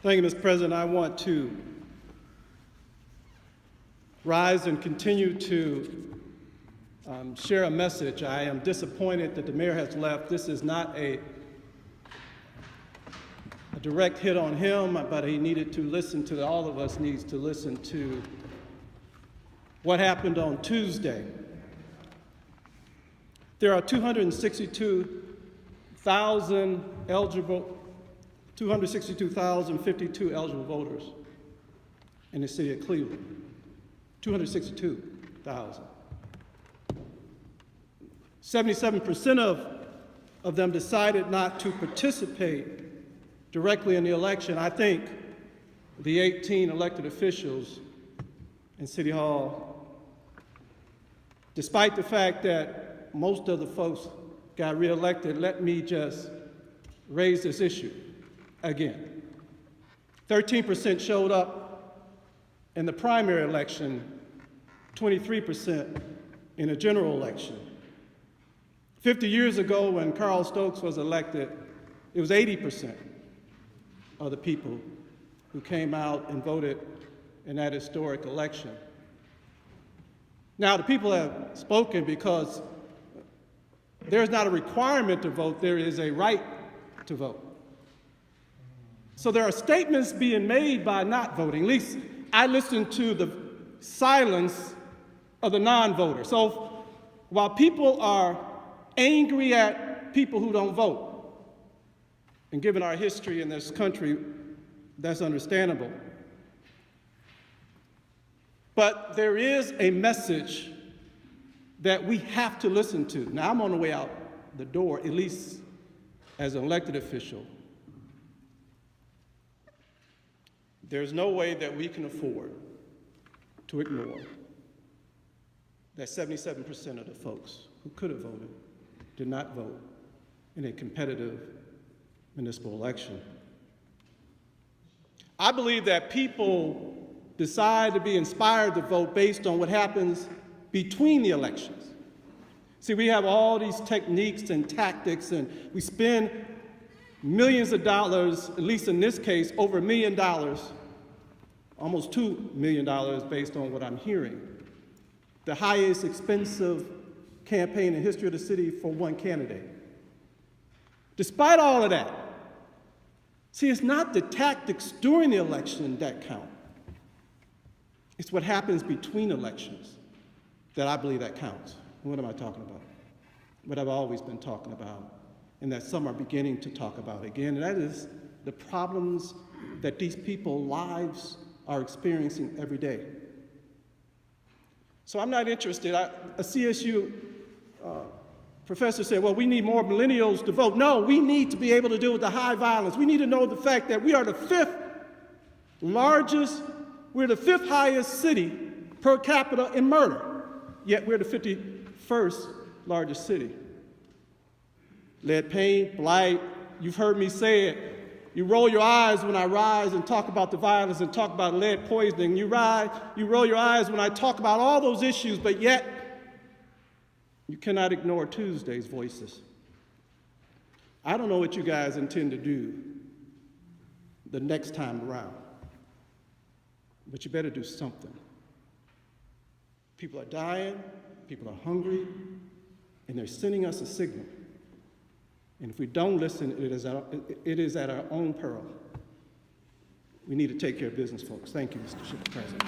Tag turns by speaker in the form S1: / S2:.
S1: Thank you, Mr. President. I want to rise and continue to share a message. I am disappointed that the mayor has left. This is not a direct hit on him, but he needed to listen to, all of us needs to listen to what happened on Tuesday. There are 262,052 eligible voters in the city of Cleveland. 262,000. 77% of them decided not to participate directly in the election. I think the 18 elected officials in City Hall, despite the fact that most of the folks got reelected, let me just raise this issue again. 13% showed up in the primary election, 23% in a general election. 50 years ago, when Carl Stokes was elected, it was 80% of the people who came out and voted in that historic election. Now, the people have spoken because there's not a requirement to vote, there is a right to vote. So there are statements being made by not voting. At least I listened to the silence of the non-voters. So while people are angry at people who don't vote, and given our history in this country, that's understandable. But there is a message that we have to listen to. Now, I'm on the way out the door, at least as an elected official. There's no way that we can afford to ignore that 77% of the folks who could have voted did not vote in a competitive municipal election. I believe that people decide to be inspired to vote based on what happens between the elections. See, we have all these techniques and tactics, and we spend millions of dollars, at least in this case, over $1 million, almost $2 million based on what I'm hearing. The highest expensive campaign in the history of the city for one candidate. Despite all of that, see, it's not the tactics during the election that count. It's what happens between elections that I believe that counts. And what am I talking about? What I've always been talking about, and that some are beginning to talk about again, and that is the problems that these people's lives are experiencing every day. So I'm not interested. A CSU professor said, well, we need more millennials to vote. No, we need to be able to deal with the high violence. We need to know the fact that we are the fifth highest city per capita in murder, yet we're the 51st largest city. Lead paint, blight, you've heard me say it. You roll your eyes when I rise and talk about the violence and talk about lead poisoning. You roll your eyes when I talk about all those issues, but yet you cannot ignore Tuesday's voices. I don't know what you guys intend to do the next time around, but you better do something. People are dying, people are hungry, and they're sending us a signal. And if we don't listen, it is at our own peril. We need to take care of business, folks. Thank you, Mr. President.